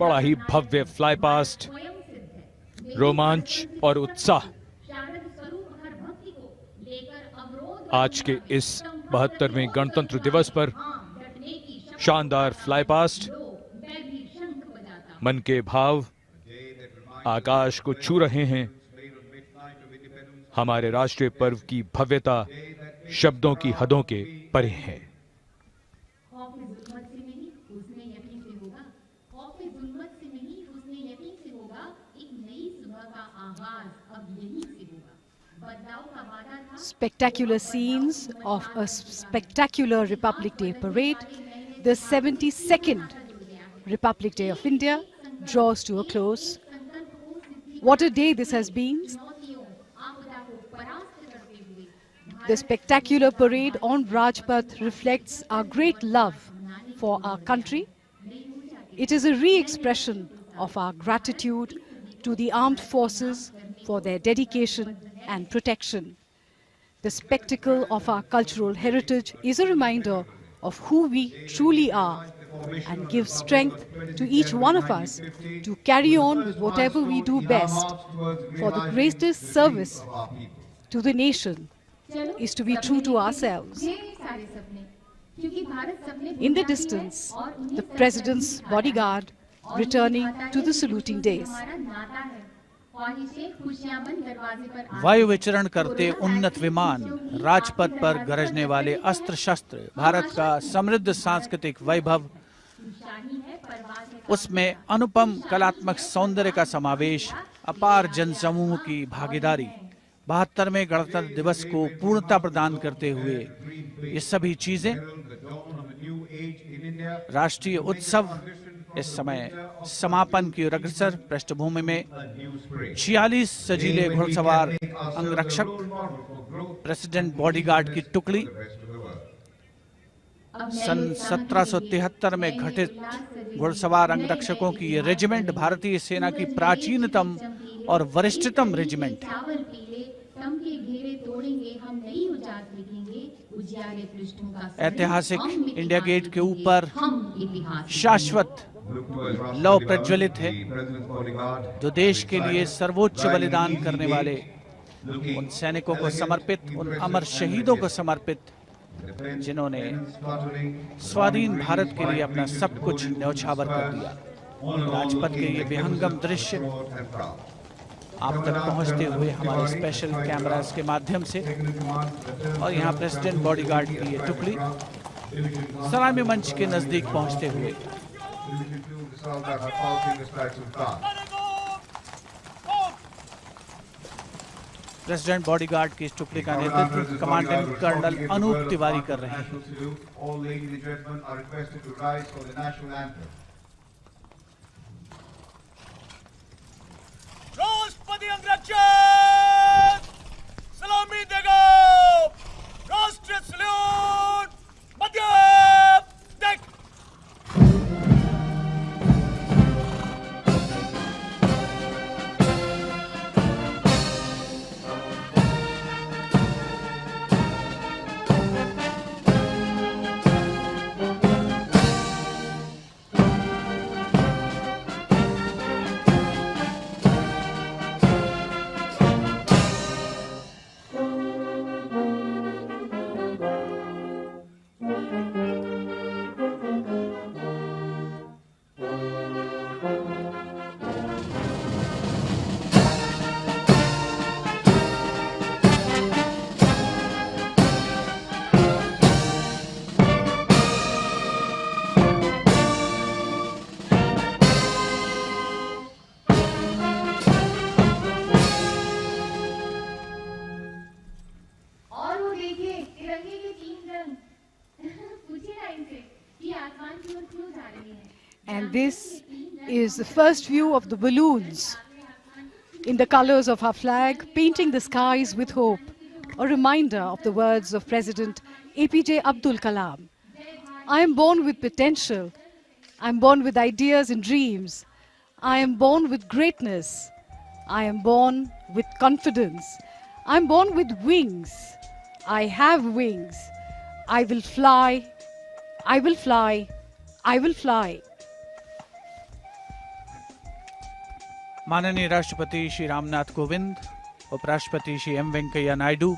बड़ा ही भव्य fly past, रोमांच और उत्साह आज के इस 72वें गणतंत्र दिवस पर शानदार फ्लाई पास्ट, मन के भाव आकाश को छू रहे हैं। हमारे राष्ट्रीय पर्व की भव्यता शब्दों की हदों के परे है। Spectacular scenes of a spectacular Republic Day parade, the 72nd Republic Day of India draws to a close. What a day this has been. The spectacular parade on Rajpath reflects our great love for our country. It is a re-expression of our gratitude to the armed forces for their dedication and protection. The spectacle of our cultural heritage is a reminder of who we truly are and gives strength to each one of us to carry on with whatever we do best. For the greatest service to the nation is to be true to ourselves. In the distance, the President's bodyguard returning to the saluting days. वायु विचरण करते उन्नत विमान, राजपथ पर गरजने वाले अस्त्र शस्त्र, भारत का समृद्ध सांस्कृतिक वैभव, उसमें अनुपम कलात्मक सौंदर्य का समावेश, अपार जनसमूह की भागीदारी, 72वें गणतंत्र दिवस को पूर्णता प्रदान करते हुए ये सभी चीजें राष्ट्रीय उत्सव इस समय समापन की ओर अग्रसर। पृष्ठभूमि में 46 सजीले घुड़सवार अंगरक्षक, प्रेसिडेंट बॉडीगार्ड की टुकड़ी, सन 1773 में घटित घुड़सवार अंगरक्षकों की ये रेजिमेंट भारतीय सेना की प्राचीनतम और वरिष्ठतम रेजिमेंट है। ऐतिहासिक इंडिया गेट के ऊपर शाश्वत लौ प्रज्वलित है, जो देश के लिए सर्वोच्च बलिदान करने वाले उन सैनिकों को समर्पित, उन अमर शहीदों को समर्पित, जिन्होंने स्वाधीन भारत के लिए अपना सब कुछ न्यौछावर कर दिया। राजपथ के ये विहंगम दृश्य आप तक पहुंचते हुए हमारे स्पेशल कैमरास के माध्यम से, और यहाँ प्रेसिडेंट बॉडीगार्ड की ये टुकड़ी सलामी मंच के नजदीक पहुंचते हुए प्रेसिडेंट बॉडीगार्ड की इस टुकड़ी का नेतृत्व कमांडेंट कर्नल अनूप तिवारी कर रहे हैं। राष्ट्रपति अंगरक्षक सलामी देगा, राष्ट्रीय सल्यूट, मध्य देख। And this is the first view of the balloons in the colors of our flag, painting the skies with hope, a reminder of the words of President APJ Abdul Kalam. I am born with potential. I am born with ideas and dreams. I am born with greatness. I am born with confidence. I am born with wings. I have wings. I will fly. I will fly. I will fly. माननीय राष्ट्रपति श्री रामनाथ कोविंद, उपराष्ट्रपति Shri M Venkaiah Naidu,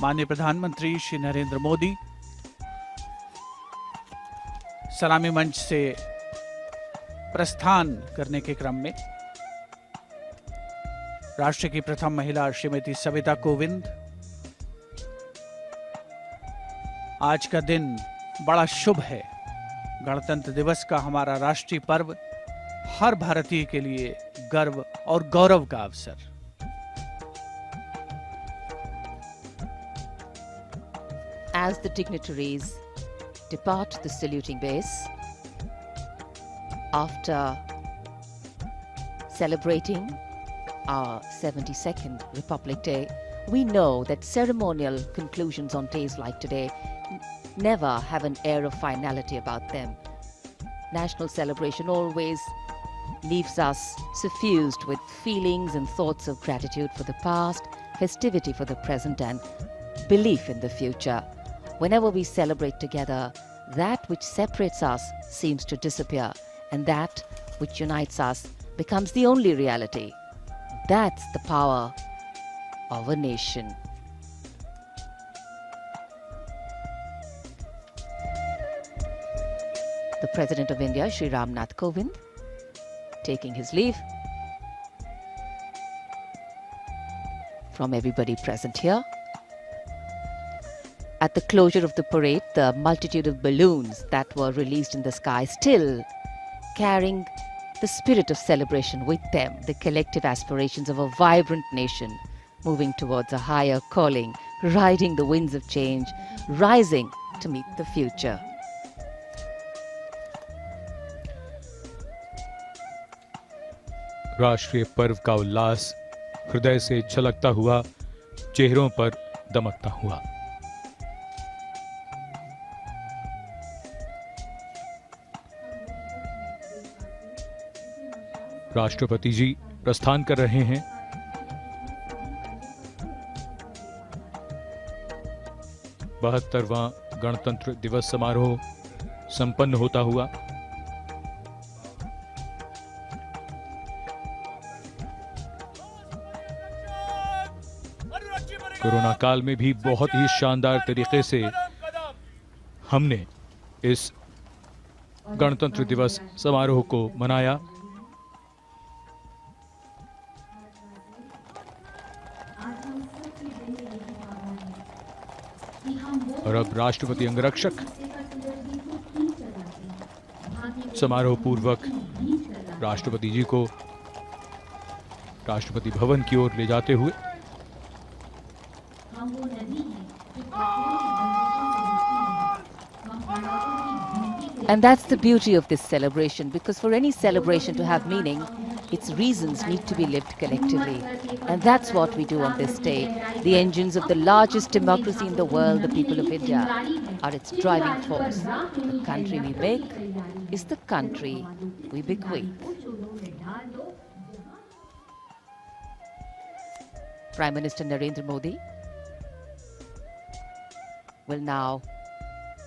माननीय प्रधानमंत्री श्री नरेंद्र मोदी सलामी मंच से प्रस्थान करने के क्रम में राष्ट्र की प्रथम महिला श्रीमती सविता कोविंद, आज का दिन बड़ा शुभ है। गणतंत्र दिवस का हमारा राष्ट्रीय पर्व हर भारतीय के लिए गर्व और गौरव का अवसर। As the dignitaries depart the saluting base, after celebrating our 72nd Republic Day, we know that ceremonial conclusions on days like today never have an air of finality about them. National celebration always leaves us suffused with feelings and thoughts of gratitude for the past, festivity for the present, and belief in the future. Whenever we celebrate together, that which separates us seems to disappear, and that which unites us becomes the only reality. That's the power of a nation. The President of India, Shri Ramnath Kovind, taking his leave from everybody present here. At the closure of the parade, the multitude of balloons that were released in the sky still carrying the spirit of celebration with them, the collective aspirations of a vibrant nation moving towards a higher calling, riding the winds of change, rising to meet the future. राष्ट्रीय पर्व का उल्लास हृदय से छलकता हुआ, चेहरों पर दमकता हुआ। राष्ट्रपति जी प्रस्थान कर रहे हैं। बहत्तरवां गणतंत्र दिवस समारोह संपन्न होता हुआ। कोरोना काल में भी बहुत ही शानदार तरीके से हमने इस गणतंत्र दिवस समारोह को मनाया। और अब राष्ट्रपति अंगरक्षक समारोह पूर्वक राष्ट्रपति जी को राष्ट्रपति भवन की ओर ले जाते हुए And that's the beauty of this celebration, because for any celebration to have meaning, its reasons need to be lived collectively. And that's what we do on this day. The engines of the largest democracy in the world, the people of India, are its driving force. The country we make is the country we bequeath. Prime Minister Narendra Modi will now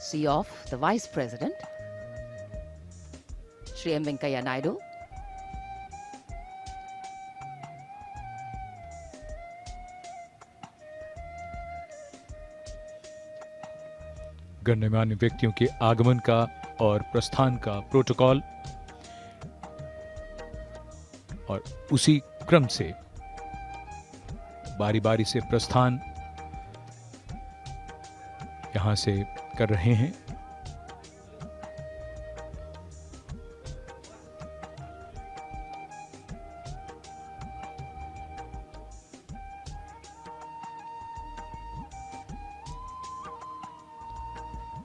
see off the Vice President, Shri M. Venkaiah Naidu. गणमान्य व्यक्तियों के आगमन का और प्रस्थान का protocol, और उसी क्रम से बारी बारी से प्रस्थान यहां से कर रहे हैं।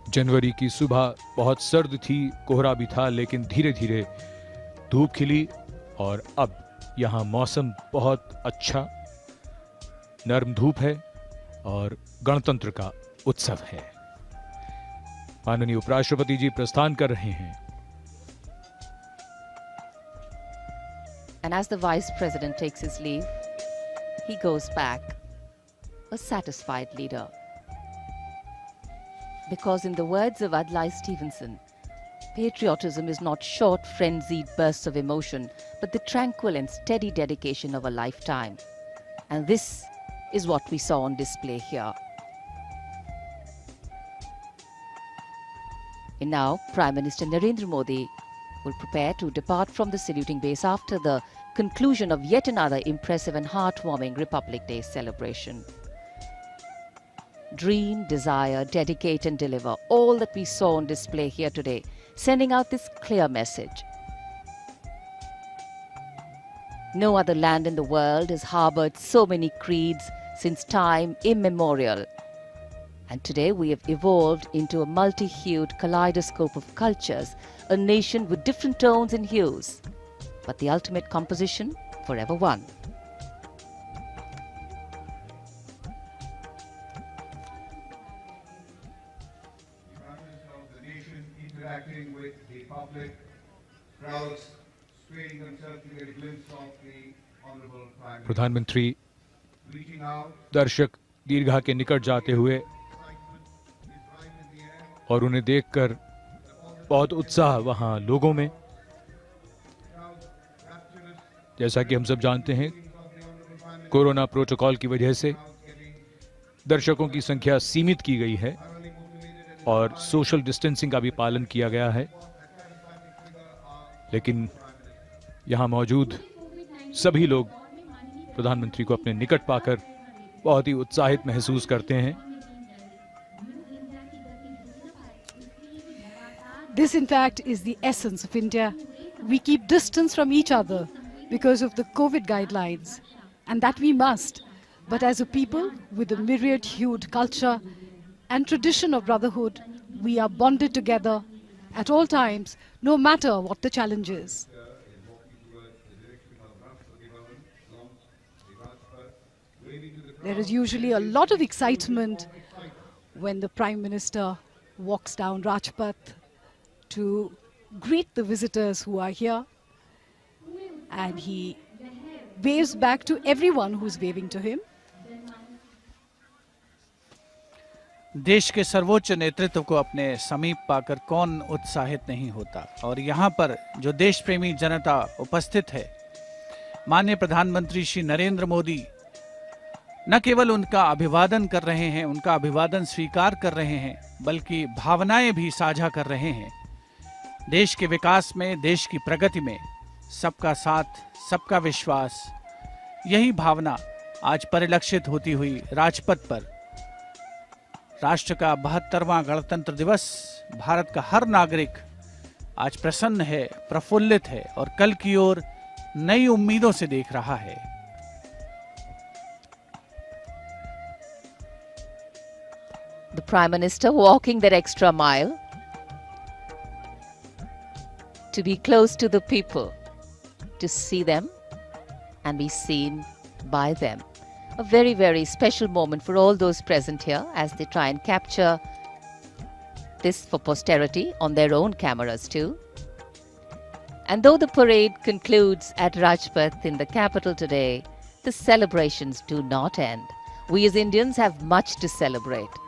जनवरी की सुबह बहुत सर्द थी, कोहरा भी था, लेकिन धीरे धीरे धूप खिली और अब यहाँ मौसम बहुत अच्छा, नर्म धूप है और गणतंत्र का उत्सव है। माननीय उपराष्ट्रपति जी प्रस्थान कर रहे हैं। And as the Vice President takes his leave, he goes back a satisfied leader. Because in the words of Adlai Stevenson, Patriotism is not short, frenzied bursts of emotion, but the tranquil and steady dedication of a lifetime. And this is what we saw on display here. And now, Prime Minister Narendra Modi will prepare to depart from the saluting base after the conclusion of yet another impressive and heartwarming Republic Day celebration. Dream, desire, dedicate and deliver, all that we saw on display here today, sending out this clear message. No other land in the world has harbored so many creeds since time immemorial. And today we have evolved into a multi-hued kaleidoscope of cultures, a nation with different tones and hues, but the ultimate composition forever one. The nation interacting with the public, crowds straining themselves to get a glimpse of the Honorable Prime Minister. प्रधानमंत्री Reaching out, दर्शक दीर्घा के निकट जाते हुए excitement is right in the air. और उन्हें देखकर बहुत उत्साह वहां लोगों में। Crowds rapturous, जैसा कि हम सब जानते हैं, of the Honorable Prime Minister, corona protocol की वजह से crowds getting दर्शकों की संख्या सीमित की गई है thoroughly motivated and और सोशल डिस्टेंसिंग का भी पालन किया गया है। लेकिन यहाँ मौजूद सभी लोग प्रधानमंत्री को अपने निकट पाकर बहुत ही उत्साहित महसूस करते हैं। This, in fact, is the essence of India. We keep distance from each other because of the COVID guidelines, and that we must. But as a people with a myriad-hued culture and tradition of brotherhood, we are bonded together at all times, no matter what the challenge is. There is usually a lot of excitement when the Prime Minister walks down Rajpath to greet the visitors who are here, and he waves back to everyone who's waving to him. देश के सर्वोच्च नेतृत्व को अपने समीप पाकर कौन उत्साहित नहीं होता। और यहाँ पर जो देश प्रेमी जनता उपस्थित है, माननीय प्रधानमंत्री श्री नरेंद्र मोदी न केवल उनका अभिवादन कर रहे हैं, उनका अभिवादन स्वीकार कर रहे हैं, बल्कि भावनाएं भी साझा कर रहे हैं। देश के विकास में, देश की प्रगति में सबका साथ, सबका विश्वास, यही भावना आज परिलक्षित होती हुई राजपथ पर राष्ट्र का 72वां गणतंत्र दिवस, भारत का हर नागरिक आज प्रसन्न है, प्रफुल्लित है और कल की ओर नई उम्मीदों से देख रहा है। The Prime Minister walking that extra mile to be close to the people, to see them and be seen by them. A very, very special moment for all those present here as they try and capture this for posterity on their own cameras too. And though the parade concludes at Rajpath in the capital today, the celebrations do not end. We as Indians have much to celebrate.